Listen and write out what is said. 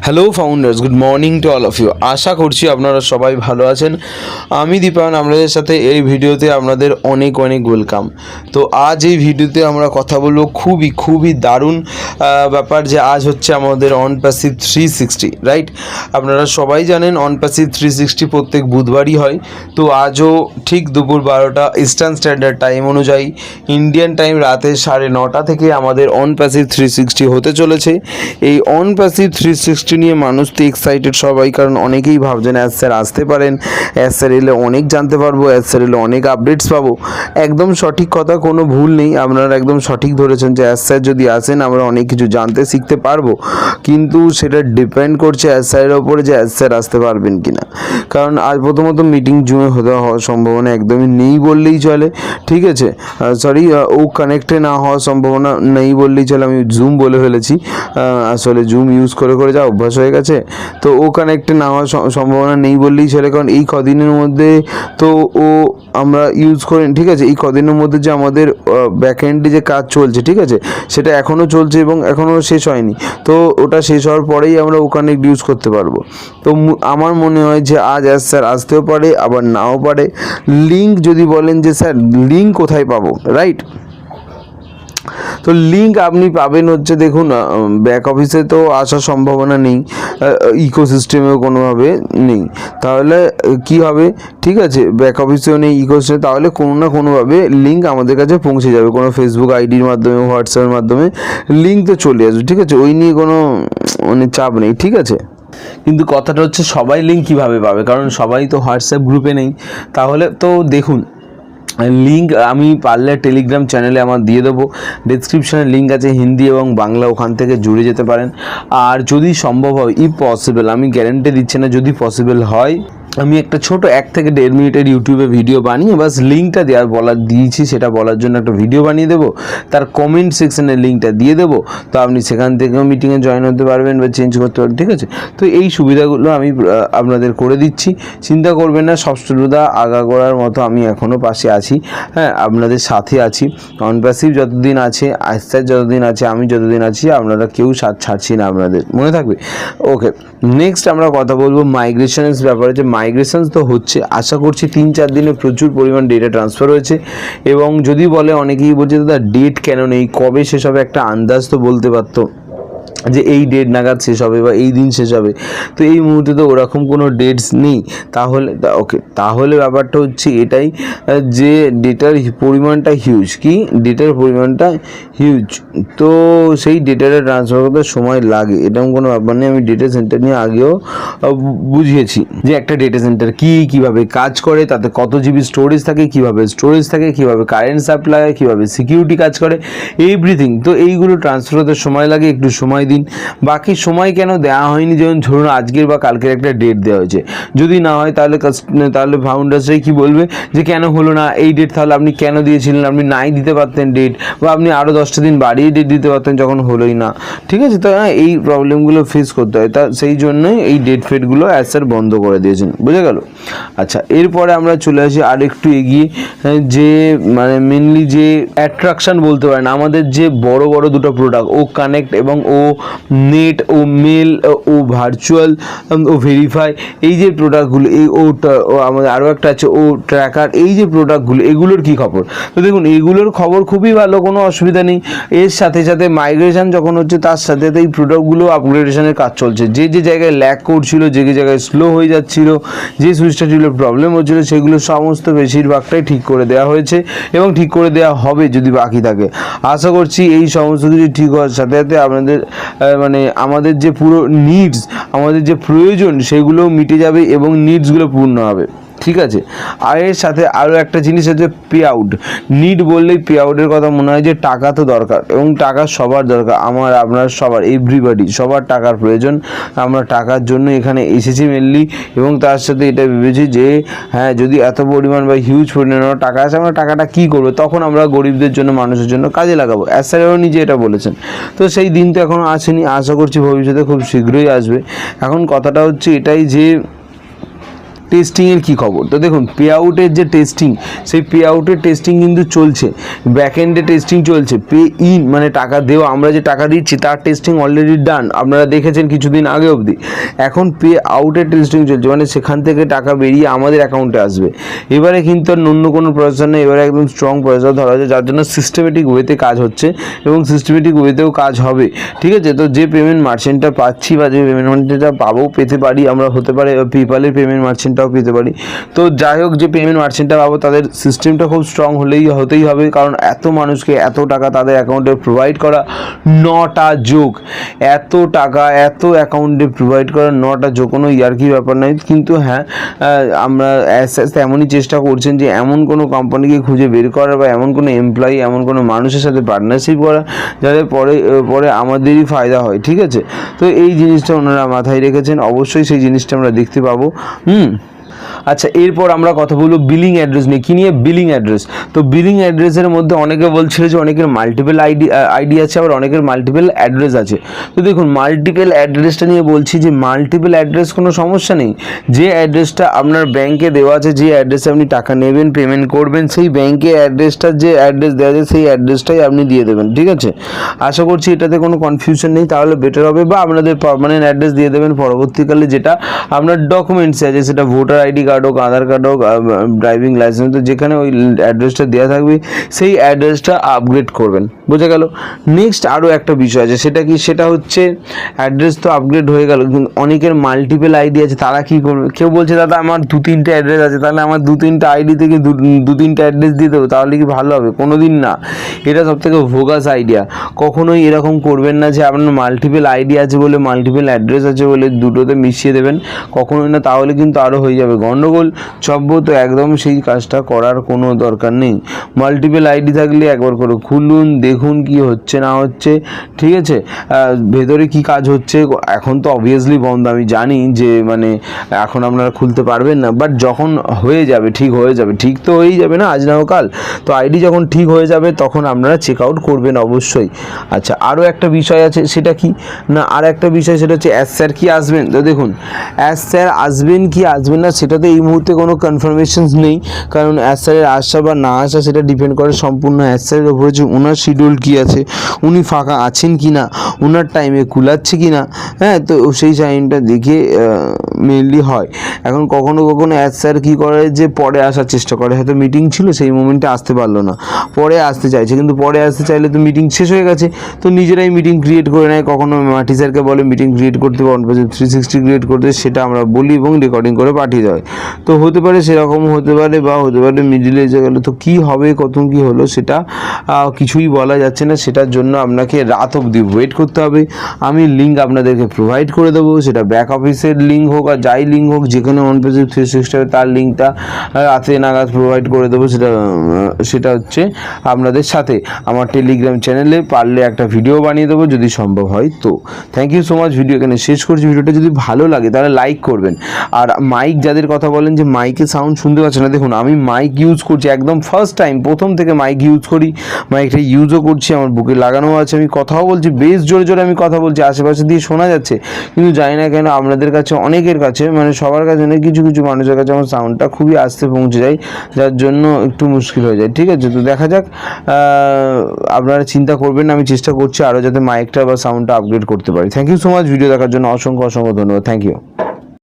Hello founders, good morning to all of you. আশা করছি আপনারা সবাই ভালো আছেন। আমি দীপায়ন আপনাদের সাথে এই ভিডিওতে আপনাদের অনেক অনেক ওয়েলকাম। তো আজ এই ভিডিওতে আমরা কথা বলবো খুবই দারুণ ব্যাপার, যে আজ হচ্ছে আমাদের অনপ্যাসিভ 360, রাইট? আপনারা সবাই জানেন অনপ্যাসিভ 360 প্রত্যেক বুধবারই হয়। তো আজও ঠিক দুপুর 12টা ইস্টার্ন স্ট্যান্ডার্ড টাইম অনুযায়ী ইন্ডিয়ান টাইম রাতে 9:30 থেকে আমাদের অনপ্যাসিভ 360 হতে চলেছে। এই অনপ্যাসিভ 360 নিয়ে মানুষ তো এক্সাইটেড সবাই, কারণ অনেকেই ভাবছেন অ্যাজ স্যার আসতে পারেন, অ্যাজ স্যার এলে অনেক জানতে পারবো, অ্যাজ স্যার এলে অনেক আপডেটস পাবো। একদম সঠিক কথা, কোনো ভুল নেই, আপনারা একদম সঠিক ধরেছেন যে অ্যাজ স্যার যদি আসেন আমরা অনেক কিছু জানতে শিখতে পারবো, কিন্তু সেটা ডিপেন্ড করছে অ্যাজ স্যারের ওপরে যে অ্যাজ স্যার আসতে পারবেন কিনা। কারণ আজ প্রথমত মিটিং জুমে হওয়ার সম্ভাবনা একদমই নেই বললেই চলে, ঠিক আছে? সরি, ও কানেক্টে না হওয়ার সম্ভাবনা নেই বললেই চলে, আমি জুম বলে ফেলেছি। আসলে জুম ইউজ করে যা অভ্যাস হয়ে গেছে, তো ও কানেক্টে না হওয়ার সম্ভাবনা নেই বললেই চলে। কারণ এই কদিনের মধ্যে তো ও আমরা ইউজ করি, ঠিক আছে? এই কদিনের মধ্যে যে আমাদের ব্যাকএন্ডে যে কাজ চলছে, ঠিক আছে, সেটা এখনও চলছে এবং এখনও শেষ হয়নি। তো ওটা শেষ হওয়ার পরেই আমরা ও কানেক্ট ইউজ করতে পারবো। তো আমার মনে হয় যে আজ স্যার আসতেও পারে, আবার নাও পারে। লিঙ্ক যদি বলেন যে স্যার লিঙ্ক কোথায় পাবো, রাইট? তো লিঙ্ক আপনি পাবেন হচ্ছে, দেখুন, ব্যাক অফিসে তো আসার সম্ভাবনা নেই, ইকোসিস্টেমেও কোনোভাবে নেই। তাহলে কি হবে, ঠিক আছে? ব্যাক অফিসেও নেই, ইকোসিস্টেম, তাহলে কোনো না কোনোভাবে লিঙ্ক আমাদের কাছে পৌঁছে যাবে, কোনো ফেসবুক আইডির মাধ্যমে, হোয়াটসঅ্যাপের মাধ্যমে লিঙ্ক তো চলে আসবে, ঠিক আছে? ওই নিয়ে কোনো চাপ নেই, ঠিক আছে? কিন্তু কথাটা হচ্ছে সবাই লিঙ্ক কীভাবে পাবে, কারণ সবাই তো হোয়াটসঅ্যাপ গ্রুপে নেই। তাহলে তো দেখুন, লিঙ্ক আমি পারলে টেলিগ্রাম চ্যানেলে আমার দিয়ে দেবো, ডেসক্রিপশানে লিঙ্ক আছে হিন্দি এবং বাংলা, ওখান থেকে জুড়ে যেতে পারেন। আর যদি সম্ভব হয়, ইফ পসিবল, আমি গ্যারেন্টি দিচ্ছি না, যদি পসিবল হয় আমি একটা ছোট 1 থেকে 1.5 মিনিটের ইউটিউবে ভিডিও বানিয়ে বাস লিঙ্কটা দিয়েছি সেটা বলার জন্য একটা ভিডিও বানিয়ে দেবো, তার কমেন্ট সেকশনে লিঙ্কটা দিয়ে দেবো। তো আপনি সেখান থেকেও মিটিংয়ে জয়েন হতে পারবেন বা চেঞ্জ করতে পারবেন, ঠিক আছে? তো এই সুবিধাগুলো আমি আপনাদের করে দিচ্ছি, চিন্তা করবেন না। সবসময় আগাগোড়ার মতো আমি এখনও পাশে আছি, হ্যাঁ, আপনাদের সাথে আছি। অনপ্যাসিভ যতদিন আছে, আস্তার যতদিন আছে, আমি যতদিন আছি, আপনারা কেউ ছাড়ছি না, আপনাদের মনে থাকবে। ওকে, নেক্সট আমরা কথা বলবো মাইগ্রেশনের ব্যাপারে। যে মাইগ্রেশন তো হচ্ছে, আশা করছি 3-4 দিনে প্রচুর পরিমাণ ডেটা ট্রান্সফার হয়েছে। এবং যদি বলে, অনেকেই বলছে দাদা ডেট কেন নেই, কবে শেষ হবে, একটা আন্দাজ তো বলতে পারতো যে এই ডেট নাগাদ শেষ হবে বা এই দিন শেষ হবে। তো এই মুহূর্তে তো ওরকম কোনো ডেটস নেই। তাহলে ওকে, তাহলে ব্যাপারটা হচ্ছে এটাই যে ডেটার পরিমাণটা হিউজ, কি ডেটার পরিমাণটা হিউজ, তো সেই ডেটাটা ট্রান্সফার করতে সময় লাগে, এরকম কোনো ব্যাপার নেই। আমি ডেটা সেন্টার নিয়ে আগেও বুঝিয়েছি যে একটা ডেটা সেন্টার কীভাবে কাজ করে, তাতে কত জিবি স্টোরেজ থাকে, কীভাবে কারেন্ট সাপ্লাই, কীভাবে সিকিউরিটি কাজ করে, এভরিথিং। তো এইগুলো ট্রান্সফার হতে সময় লাগে, একটু সময় দিন। বাকি সময় কেন দেওয়া হয়নি, যেমন ধরুন আজকের বা কালকের একটা ডেট দেওয়া হয়েছে, যদি না হয় তাহলে ফাউন্ডার্সরাই কি বলবে যে কেন হলো না এই ডেট, তাহলে আপনি কেন দিয়েছিলেন, আপনি নাই দিতে পারতেন ডেট, বা আপনি আরও 10টা দিন বাড়িয়ে ডেট দিতে পারতেন, যখন হলোই না, ঠিক আছে? তো এই প্রবলেমগুলো ফেস করতে হয়, তা সেই জন্যই এই ডেট ফেটগুলো অ্যাজ স্যার বন্ধ করে দিয়েছেন, বুঝে গেল? আচ্ছা, এরপরে আমরা চলে আসি আর একটু এগিয়ে, যে মানে মেনলি যে অ্যাট্রাকশান বলতে পারেন, আমাদের যে বড় দুটো প্রোডাক্ট, ও কানেক্ট এবং ও নেট, ও মেল, ও ভার্চুয়াল, ও ভেরিফাই, এই যে প্রোডাক্টগুলো, এই ও আমাদের আরও একটা আছে ও ট্র্যাকার, এই যে প্রোডাক্টগুলো, এগুলোর কী খবর? তো দেখুন, এগুলোর খবর খুবই ভালো, কোনো অসুবিধা নেই। এর সাথে সাথে মাইগ্রেশন যখন হচ্ছে, তার সাথে সাথে এই প্রোডাক্টগুলো আপগ্রেডেশনের কাজ চলছে। যে জায়গায় ল্যাগ করছিল, যে জায়গায় স্লো হয়ে যাচ্ছিল, যে সুইচটা ছিল প্রবলেম হচ্ছিলো, সেগুলো সমস্ত বেশিরভাগটাই ঠিক করে দেওয়া হয়েছে এবং ঠিক করে দেওয়া হবে যদি বাকি থাকে। আশা করছি এই সমস্ত কিছু ঠিক হওয়ার সাথে সাথে আপনাদের মানে আমাদের যে পুরো নিডস, আমাদের যে প্রয়োজন, সেগুলোও মিটে যাবে এবং নিডসগুলো পূর্ণ হবে, ঠিক আছে? আর এর সাথে আরও একটা জিনিস হচ্ছে পে আউট। নিড বললেই পে আউটের কথা মনে হয়, যে টাকা তো দরকার এবং টাকা সবার দরকার, আমার, আপনার, সবার, এভরিবডি, সবার টাকার প্রয়োজন। আমরা টাকার জন্য এখানে এসেছি মেনলি, এবং তার সাথে এটা ভেবেছি যে হ্যাঁ, যদি এত পরিমাণ বা হিউজ পরিমাণ টাকা আছে, আমরা টাকাটা কী করবো, তখন আমরা গরিবদের জন্য, মানুষের জন্য কাজে লাগাবো। স্যারও নিজে এটা বলেছেন। তো সেই দিন তো এখনও আসেনি, আশা করছি ভবিষ্যতে খুব শীঘ্রই আসবে। এখন কথাটা হচ্ছে এটাই যে টেস্টিংয়ের কী খবর? তো দেখুন পে আউটের যে টেস্টিং, সেই পে আউটের টেস্টিং কিন্তু চলছে, ব্যাক এন্ডে টেস্টিং চলছে। পে ইন মানে টাকা দেওয়া, আমরা যে টাকা দিচ্ছি তার টেস্টিং অলরেডি ডান, আপনারা দেখেছেন কিছুদিন আগে অবধি। এখন পে আউটের টেস্টিং চলছে, মানে সেখান থেকে টাকা বেরিয়ে আমাদের অ্যাকাউন্টে আসবে। এবারে কিন্তু আর অন্য কোনো প্রসেসর নেই, এবারে একদম স্ট্রং প্রসেসর ধরা হয়েছে, যার জন্য সিস্টেমেটিক ওয়েতে কাজ হচ্ছে এবং সিস্টেমেটিক ওয়েতেও কাজ হবে। ঠিক আছে, তো যে পেমেন্ট মার্চেন্টটা পাচ্ছি বা যে পেমেন্ট মার্চেন্টটা পাবো, পেতে পারি আমরা, হতে পারে পেপ্যালের পেমেন্ট মার্চেন্টটাও পেতে পারি। তো যাই হোক, যে পেমেন্ট মার্চেন্টটা পাবো তাদের সিস্টেমটা খুব স্ট্রং হতেই হবে, কারণ এত মানুষকে এত টাকা তাদের অ্যাকাউন্টে প্রোভাইড করা 9টা যোগ, এত টাকা এত অ্যাকাউন্টে প্রোভাইড করা 9টা যোগ, কোনো ইয়ার্কি ব্যাপার নয়। কিন্তু হ্যাঁ, আমরা আস্তে আস্তে এমনই চেষ্টা করছেন যে এমন কোনো কোম্পানিকে খুঁজে বের করা বা এমন কোনো এমপ্লয়ি, এমন কোনো মানুষের সাথে পার্টনারশিপ করা যাতে পরে আমাদেরই ফায়দা হয়। ঠিক আছে, তো এই জিনিসটা ওনারা মাথায় রেখেছেন, অবশ্যই সেই জিনিসটা আমরা দেখতে পাবো। আচ্ছা, এরপর আমরা কথা বলবো বিলিং অ্যাড্রেস নিয়ে। কী নিয়ে? Billing address. তো বিলিং অ্যাড্রেসের মধ্যে অনেকে বলছিল যে অনেকের মাল্টিপল আইডি আছে, আবার অনেকের মাল্টিপল অ্যাড্রেস আছে। তো দেখুন, মাল্টিপল অ্যাড্রেসটা নিয়ে বলছি যে মাল্টিপল অ্যাড্রেস কোনো সমস্যা নেই। যে অ্যাড্রেসটা আপনার ব্যাংকে দেওয়া আছে, যে অ্যাড্রেসে আপনি টাকা নেবেন, পেমেন্ট করবেন, সেই ব্যাংকে অ্যাড্রেসটা, যে অ্যাড্রেস দেওয়া আছে সেই অ্যাড্রেসটাই আপনি দিয়ে দেবেন। ঠিক আছে, আশা করছি এটাতে কোনো কনফিউশন নেই, তাহলে বেটার হবে। বা আপনাদের পার্মানেন্ট অ্যাড্রেস দিয়ে দেবেন পরবর্তীকালে, যেটা আপনার ডকুমেন্টসে আছে, সেটা ভোটার আইডি কার্ড হোক, আধার কার্ড হোক, ড্রাইভিং লাইসেন্স, তো যেখানে ওই অ্যাড্রেসটা দেওয়া থাকবে সেই অ্যাড্রেসটা আপগ্রেড করবেন। বোঝা গেল? নেক্সট আরও একটা বিষয় আছে, সেটা কি? সেটা হচ্ছে অ্যাড্রেস তো আপগ্রেড হয়ে গেল, কিন্তু অনেকের মাল্টিপল আইডি আছে, তারা কী করবে? কেউ বলছে দাদা আমার 2-3টে অ্যাড্রেস আছে, তাহলে আমার 2-3টে আইডি থেকে 2-3টে অ্যাড্রেস দিয়ে দেবো, তাহলে কি ভালো হবে? কোনো দিন না। এটা সবথেকে ভোগাস আইডিয়া। কখনোই এরকম করবেন না যে আপনার মাল্টিপল আইডি আছে বলে, মাল্টিপল অ্যাড্রেস আছে বলে দুটোতে মিশিয়ে দেবেন, কখনোই না। তাহলে কিন্তু আরও হয়ে যাবে গণ্ডগোল, চব্য। তো একদম সেই কাজটা করার কোনো দরকার নেই। মাল্টিপল আইডি থাকলে একবার করে খুলুন, দেখুন কি হচ্ছে না হচ্ছে। ঠিক আছে, ভেতরে কি কাজ হচ্ছে। এখন তো অবভিয়াসলি বন্ধ, আমি জানি যে মানে এখন আপনারা খুলতে পারবেন না, বাট যখন হয়ে যাবে, ঠিক হয়ে যাবে, ঠিক তো হয়েই যাবে না আজ না কাল, তো আইডি যখন ঠিক হয়ে যাবে তখন আপনারা চেক আউট করবেন অবশ্যই। আচ্ছা, আরও একটা বিষয় আছে, সেটা কি না, আর একটা বিষয়, সেটা হচ্ছে অ্যাজ স্যার কি আসবেন। তো দেখুন, অ্যাজ স্যার আসবেন কি আসবেন না সেটাতে এই মুহূর্তে কোনো কনফার্মেশনস নেই, কারণ অ্যাজ স্যারের আসা বা না আসা সেটা ডিপেন্ড করে সম্পূর্ণ অ্যাজ স্যারের উপরে, যে ওনার শিডিউল কী আছে, উনি ফাঁকা আছেন কি না, ওনার টাইমে কুলাচ্ছে কি না। হ্যাঁ, তো সেই টাইমটা দেখে মেনলি হয়। এখন কখনো কখনো অ্যাজ স্যার কী করে যে পরে আসার চেষ্টা করে, হয়তো মিটিং ছিল সেই মোমেন্টে আসতে পারলো না, পরে আসতে চাইছে, কিন্তু পরে আসতে চাইলে তো মিটিং শেষ হয়ে গেছে, তো নিজেরাই মিটিং ক্রিয়েট করে নেয়। কখনো মাটি স্যারকে বলে মিটিং ক্রিয়েট করতে বা 360 ক্রিয়েট করতে, সেটা আমরা বলি এবং রেকর্ডিং করে পাঠিয়ে দেয়। তো হতে পারে সেরকম হতে পারে, বা হতে পারে মিডিলে এসে গেলো। তো কী হবে, কত কী হলো সেটা কিছুই বলা যাচ্ছে না, সেটার জন্য আপনাকে রাত অবধি ওয়েট করতে হবে। আমি লিঙ্ক আপনাদেরকে প্রোভাইড করে দেবো, সেটা ব্যাক অফিসের লিঙ্ক হোক আর যাই লিঙ্ক হোক, যেখানে OnePassive 360 হবে তার লিঙ্কটা রাতে নাগাদ প্রোভাইড করে দেবো। সেটা হচ্ছে আপনাদের সাথে আমার টেলিগ্রাম চ্যানেলে পারলে একটা ভিডিও বানিয়ে দেবো যদি সম্ভব হয়। তো thank you so much, video এখানে শেষ করছি। ভিডিওটা যদি ভালো লাগে তাহলে লাইক করবেন। আর মাইক, যাদের কথা বলেন যে মাইকে সাউন্ড শুনতে পাচ্ছেন না, দেখুন আমি মাইক ইউজ করছি, একদম ফার্স্ট টাইম, প্রথম থেকে মাইক ইউজ করি, মাইকটা ইউজও করছি, আমার বুকে লাগানো আছে, আমি কথাও বলছি, বেশ জোরে জোরে আমি কথা বলছি, আশেপাশে দিয়ে শোনা যাচ্ছে, কিন্তু জানি না কেন আপনাদের কাছে, অনেকের কাছে, মানে সবার কাছে নয়, কিছু কিছু মানুষের কাছে আমার সাউন্ডটা খুবই আস্তে পৌঁছে যায়, যার জন্য একটু মুশকিল হয়ে যায়। ঠিক আছে, তো দেখা যাক, আপনারা চিন্তা করবেন না, আমি চেষ্টা করছি আরও যাতে মাইকটা বা সাউন্ডটা আপগ্রেড করতে পারি। Thank you so much, video দেখার জন্য অসংখ্য অসংখ্য ধন্যবাদ। Thank you.